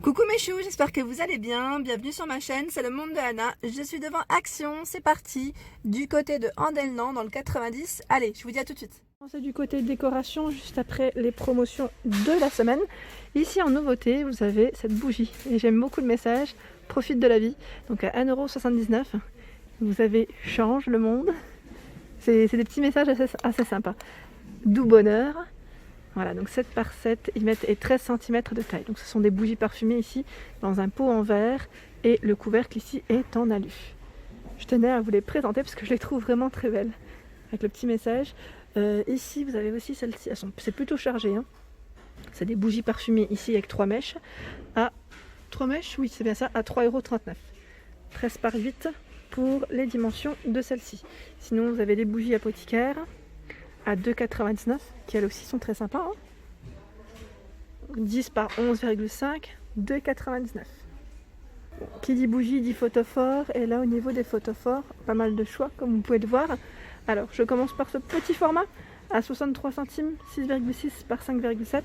Coucou mes choux, j'espère que vous allez bien. Bienvenue sur ma chaîne, c'est le monde de Anna. Je suis devant Action, c'est parti, du côté de Andelnan dans le 90. Allez, je vous dis à tout de suite. C'est du côté décoration, juste après les promotions de la semaine. Ici en nouveauté, vous avez cette bougie. Et j'aime beaucoup le message, profite de la vie. Donc à 1,79 €, vous avez change le monde. C'est des petits messages assez sympas. Doux bonheur. Voilà, donc 7 par 7 et 13 cm de taille. Donc ce sont des bougies parfumées ici dans un pot en verre et le couvercle ici est en alu. Je tenais à vous les présenter parce que je les trouve vraiment très belles avec le petit message. Ici vous avez aussi celle-ci, c'est plutôt chargé, hein. C'est des bougies parfumées ici avec 3 mèches à 3 mèches, oui c'est bien ça, à 3,39 €. 13 par 8 pour les dimensions de celle-ci. Sinon vous avez des bougies apothicaires à 2,99 € qui elles aussi sont très sympas, hein. 10 par 11,5, 2,99 €. Qui dit bougie dit photophore, et là au niveau des photophores, pas mal de choix comme vous pouvez le voir. Alors je commence par ce petit format à 63 centimes, 6,6 par 5,7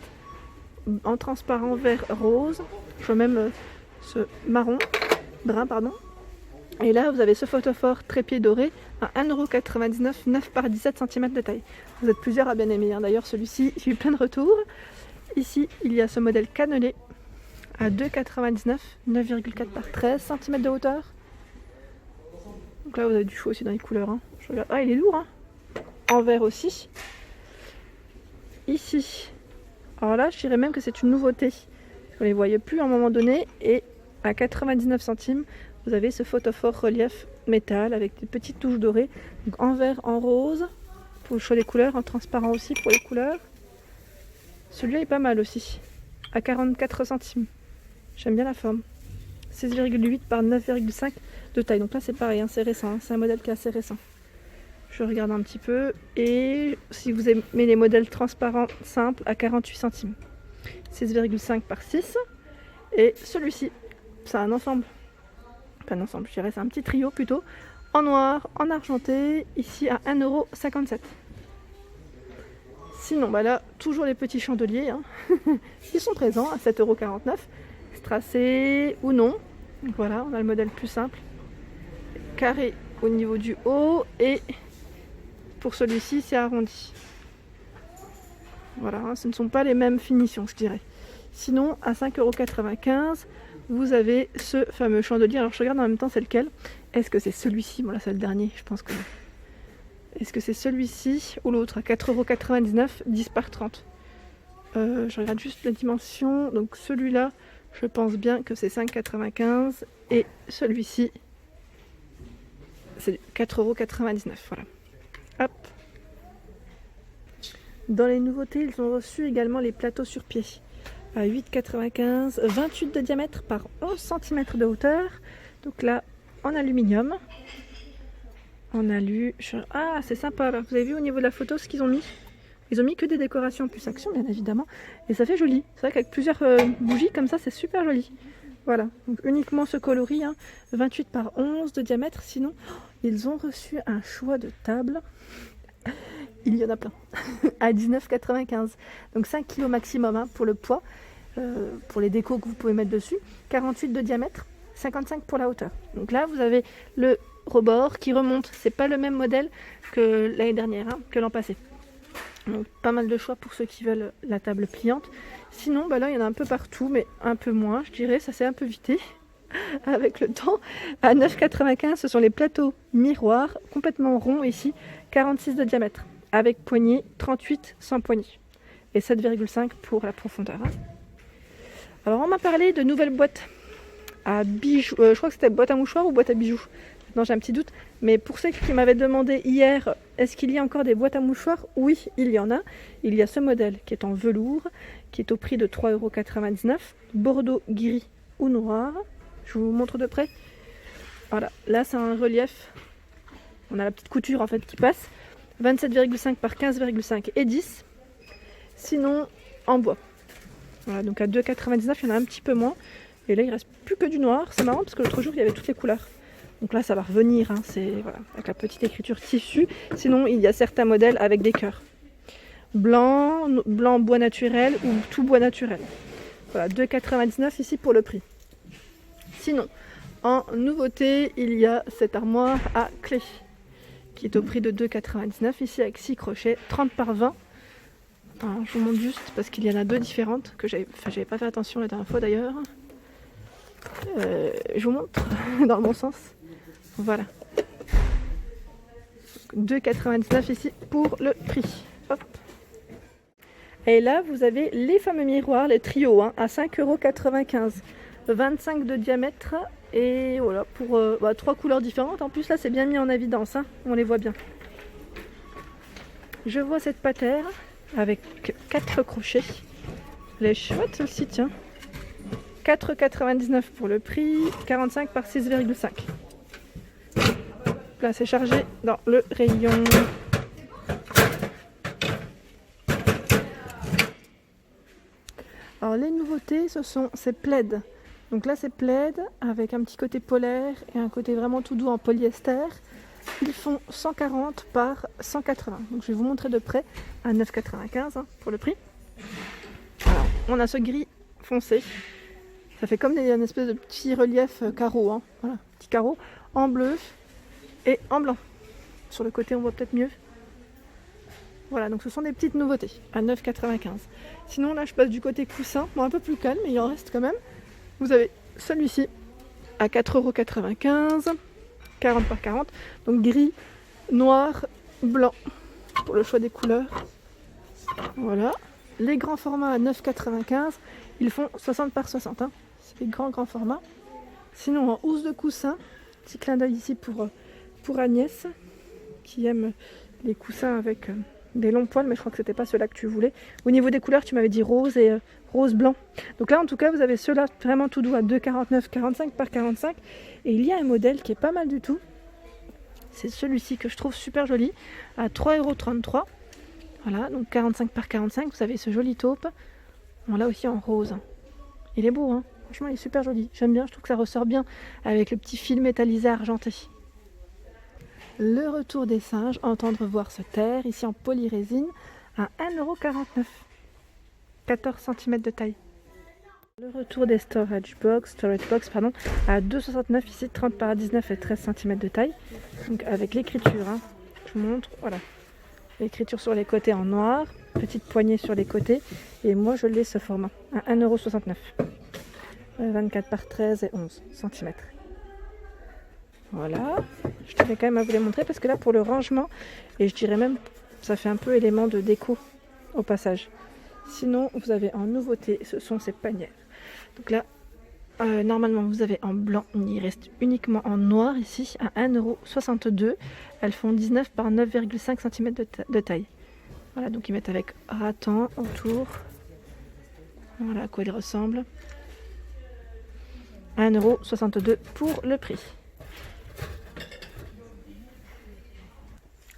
en transparent vert rose. Je vois même ce brun pardon. Et là, vous avez ce photophore trépied doré à 1,99 €, 9 par 17 cm de taille. Vous êtes plusieurs à bien aimer, hein. D'ailleurs, celui-ci, j'ai eu plein de retours. Ici, il y a ce modèle cannelé à 2,99 €, 9,4 par 13 cm de hauteur. Donc là, vous avez du choix aussi dans les couleurs, hein. Je regarde. Ah, il est lourd, hein. En vert aussi. Ici, alors là, je dirais même que c'est une nouveauté. On ne les voyait plus à un moment donné. Et à 99 centimes, vous avez ce photophore relief métal avec des petites touches dorées. Donc en vert, en rose, pour le choix des couleurs, en transparent aussi pour les couleurs. Celui-là est pas mal aussi, à 44 centimes. J'aime bien la forme. 16,8 par 9,5 de taille. Donc là c'est pareil, hein, c'est récent, hein, c'est un modèle qui est assez récent. Je regarde un petit peu. Et si vous aimez les modèles transparents simples, à 48 centimes. 16,5 par 6. Et celui-ci, c'est un ensemble. Pas un ensemble, je dirais c'est un petit trio plutôt. En noir, en argenté, ici à 1,57 €. Sinon, bah là, toujours les petits chandeliers, hein. Ils sont présents à 7,49 €. Strassés ou non. Donc voilà, on a le modèle plus simple. Carré au niveau du haut et pour celui-ci, c'est arrondi. Voilà, hein, ce ne sont pas les mêmes finitions, je dirais. Sinon, à 5,95 €, vous avez ce fameux chandelier. Alors je regarde en même temps c'est lequel. Est-ce que c'est celui-ci? Bon là c'est le dernier, je pense que... Est-ce que c'est celui-ci ou l'autre à 4,99 €, 10 par 30. Je regarde juste la dimension. Donc celui-là, je pense bien que c'est 5,95 € et celui-ci, c'est 4,99 €. Voilà. Hop. Dans les nouveautés, ils ont reçu également les plateaux sur pied. À 8,95 €, 28 de diamètre par 11 cm de hauteur. Donc là, en aluminium. En alu. Ah, c'est sympa là. Vous avez vu au niveau de la photo ce qu'ils ont mis? Ils ont mis que des décorations plus action, bien évidemment. Et ça fait joli. C'est vrai qu'avec plusieurs bougies comme ça, c'est super joli. Voilà. Donc uniquement ce coloris, hein, 28 par 11 de diamètre. Sinon, ils ont reçu un choix de table. Il y en a plein. À 19,95 €. Donc 5 kg maximum, hein, pour le poids. Pour les décos que vous pouvez mettre dessus. 48 de diamètre, 55 pour la hauteur. Donc là, vous avez le rebord qui remonte. C'est pas le même modèle que l'année dernière, hein, que l'an passé. Donc pas mal de choix pour ceux qui veulent la table pliante. Sinon, bah là, il y en a un peu partout, mais un peu moins, je dirais. Ça s'est un peu vité avec le temps. À 9,95 €, ce sont les plateaux miroirs, complètement ronds ici, 46 de diamètre, avec poignée, 38 sans poignée. Et 7,5 pour la profondeur, hein. Alors on m'a parlé de nouvelles boîtes à bijoux, je crois que c'était boîte à mouchoirs ou boîte à bijoux. Maintenant j'ai un petit doute, mais pour ceux qui m'avaient demandé hier, est-ce qu'il y a encore des boîtes à mouchoirs? Oui, il y en a. Il y a ce modèle qui est en velours, qui est au prix de 3,99 €, bordeaux gris ou noir. Je vous montre de près. Voilà, là c'est un relief. On a la petite couture en fait qui passe. 27,5 par 15,5 et 10. Sinon, en bois. Voilà, donc à 2,99 €, il y en a un petit peu moins. Et là, il reste plus que du noir. C'est marrant parce que l'autre jour, il y avait toutes les couleurs. Donc là, ça va revenir, hein, c'est voilà, avec la petite écriture tissu. Sinon, il y a certains modèles avec des cœurs. Blanc, blanc bois naturel ou tout bois naturel. Voilà, 2,99 ici pour le prix. Sinon, en nouveauté, il y a cette armoire à clé qui est au prix de 2,99 ici avec 6 crochets, 30 par 20. Alors, je vous montre juste parce qu'il y en a deux différentes que j'avais pas fait attention la dernière fois d'ailleurs. Je vous montre dans le bon sens. Voilà. 2,99 ici pour le prix. Hop. Et là, vous avez les fameux miroirs, les trios, à 5,95 €. 25 de diamètre et voilà, pour 3 couleurs différentes. En plus, là, c'est bien mis en évidence, on les voit bien. Je vois cette patère avec 4 crochets. Elle est chouette celle-ci, tiens. 4,99 € pour le prix, 45 par 6,5. Là, c'est chargé dans le rayon. Alors, les nouveautés, ce sont ces plaids. Donc là, c'est plaid avec un petit côté polaire et un côté vraiment tout doux en polyester. Ils font 140 par 180. Donc je vais vous montrer de près à 9,95 pour le prix. Alors, on a ce gris foncé. Ça fait comme une espèce de petit relief carreau. Voilà, petit carreau en bleu et en blanc. Sur le côté, on voit peut-être mieux. Voilà, donc ce sont des petites nouveautés à 9,95. Sinon, là, je passe du côté coussin. Bon, un peu plus calme, mais il en reste quand même. Vous avez celui-ci à 4,95 €, 40 par 40. Donc gris, noir, blanc pour le choix des couleurs. Voilà. Les grands formats à 9,95 €. Ils font 60 par 60. C'est des grands formats. Sinon, en housse de coussin, petit clin d'œil ici pour Agnès qui aime les coussins avec des longs poils, mais je crois que c'était pas ceux-là que tu voulais. Au niveau des couleurs, tu m'avais dit rose et rose blanc. Donc là, en tout cas, vous avez ceux-là vraiment tout doux à 2,49 €, 45 par 45. Et il y a un modèle qui est pas mal du tout. C'est celui-ci que je trouve super joli à 3,33 €. Voilà, donc 45 par 45. Vous avez ce joli taupe. On l'a aussi en rose. Il est beau, franchement, il est super joli. J'aime bien, je trouve que ça ressort bien avec le petit fil métallisé argenté. Le retour des singes, entendre voir se taire, ici en polyrésine, à 1,49 €, 14 cm de taille. Le retour des storage box, à 2,69 €, ici 30 par 19 et 13 cm de taille. Donc avec l'écriture, je vous montre, voilà. L'écriture sur les côtés en noir, petite poignée sur les côtés, et moi je l'ai ce format, à 1,69 €, 24 par 13 et 11 cm. Voilà, je tenais quand même à vous les montrer parce que là pour le rangement, et je dirais même ça fait un peu élément de déco au passage. Sinon vous avez en nouveauté, ce sont ces panières. Donc là normalement vous avez en blanc, il reste uniquement en noir ici à 1,62 €. Elles font 19 par 9,5 cm de taille. Voilà, donc ils mettent avec rattan autour. Voilà à quoi ils ressemblent. 1,62 € pour le prix.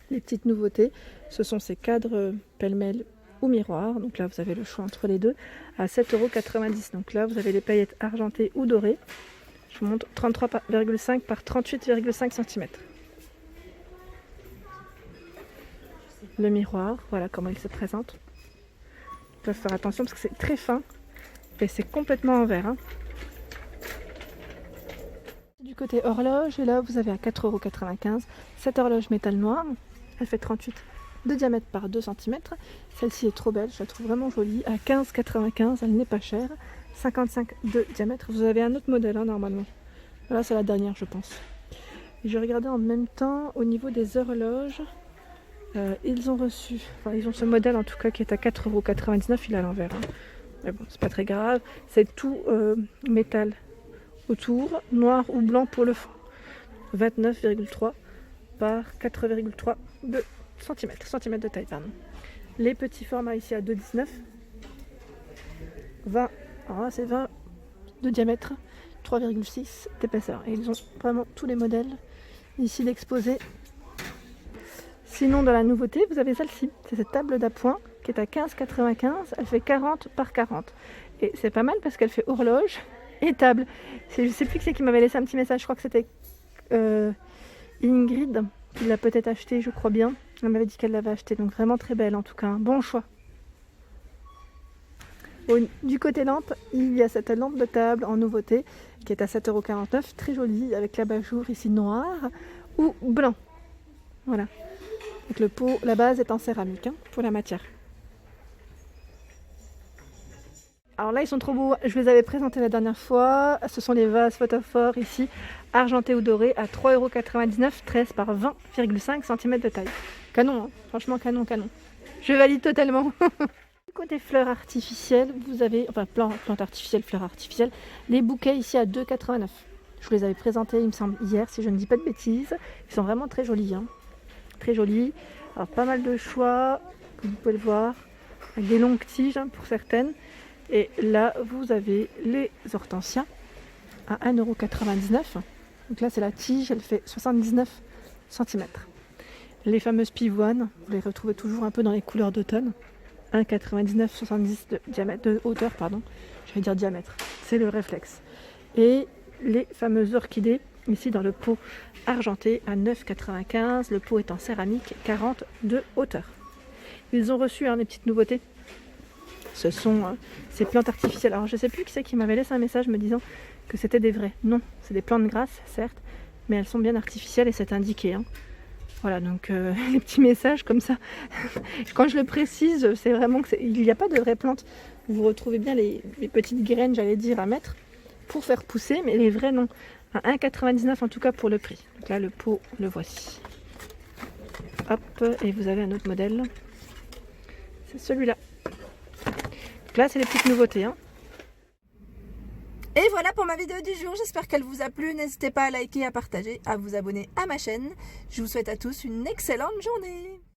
Les petites nouveautés, ce sont ces cadres pêle-mêle ou miroir. Donc là, vous avez le choix entre les deux à 7,90 €. Donc là, vous avez les paillettes argentées ou dorées. Je vous montre 33,5 par 38,5 cm. Le miroir, voilà comment il se présente. Il faut faire attention parce que c'est très fin et c'est complètement en verre. Du côté horloge, et là vous avez à 4,95 € cette horloge métal noir. Elle fait 38 de diamètre par 2 cm. Celle-ci est trop belle, je la trouve vraiment jolie. À 15,95 €, elle n'est pas chère. 55 de diamètre. Vous avez un autre modèle normalement. Voilà, c'est la dernière je pense. Et je regardais en même temps au niveau des horloges. Ils ont reçu, ils ont ce modèle en tout cas qui est à 4,99 €. Il est à l'envers. Mais bon, c'est pas très grave. C'est tout métal autour, noir ou blanc pour le fond. 29,3 par 4,3 de cm de taille. Pardon. Les petits formats ici à 2,19 €. 20, c'est 20 de diamètre, 3,6 d'épaisseur. Et ils ont vraiment tous les modèles ici d'exposés. Sinon, dans la nouveauté, vous avez celle-ci. C'est cette table d'appoint qui est à 15,95 €. Elle fait 40 par 40. Et c'est pas mal parce qu'elle fait horloge et table. Je ne sais plus qui c'est qui m'avait laissé un petit message. Je crois que c'était Ingrid qui l'a peut-être acheté, je crois bien. Elle m'avait dit qu'elle l'avait acheté. Donc vraiment très belle en tout cas. Bon choix. Du côté lampe, il y a cette lampe de table en nouveauté qui est à 7,49 €, très jolie, avec l'abat-jour ici noir ou blanc. Voilà. Donc le pot, la base est en céramique pour la matière. Alors là, ils sont trop beaux. Je les avais présentés la dernière fois. Ce sont les vases photophores ici, argentés ou dorés, à 3,99 €, 13 par 20,5 cm de taille. Canon, hein. Franchement canon, canon. Je valide totalement. Côté fleurs artificielles, vous avez, enfin plantes artificielles, fleurs artificielles, les bouquets ici à 2,89 €. Je vous les avais présentés, il me semble, hier, si je ne dis pas de bêtises. Ils sont vraiment très jolis. Très jolis. Alors pas mal de choix, comme vous pouvez le voir, avec des longues tiges pour certaines. Et là, vous avez les hortensias à 1,99 €. Donc là, c'est la tige, elle fait 79 cm. Les fameuses pivoines, vous les retrouvez toujours un peu dans les couleurs d'automne. 1,99 €, 70 de diamètre, de hauteur, pardon. J'allais dire diamètre. C'est le réflexe. Et les fameuses orchidées, ici dans le pot argenté à 9,95 €. Le pot est en céramique, 40 de hauteur. Ils ont reçu des petites nouveautés. Ce sont ces plantes artificielles. Alors je ne sais plus qui c'est qui m'avait laissé un message me disant que c'était des vrais. Non, c'est des plantes grasses, certes, mais elles sont bien artificielles et c'est indiqué. Voilà, donc les petits messages comme ça. Quand je le précise, c'est vraiment qu'il n'y a pas de vraies plantes. Vous retrouvez bien les petites graines, j'allais dire, à mettre pour faire pousser, mais les vrais non. À 1,99 € en tout cas pour le prix. Donc là, le pot, le voici. Hop, et vous avez un autre modèle. C'est celui-là. Là, c'est les petites nouveautés. Et voilà pour ma vidéo du jour, j'espère qu'elle vous a plu. N'hésitez pas à liker, à partager, à vous abonner à ma chaîne. Je vous souhaite à tous une excellente journée.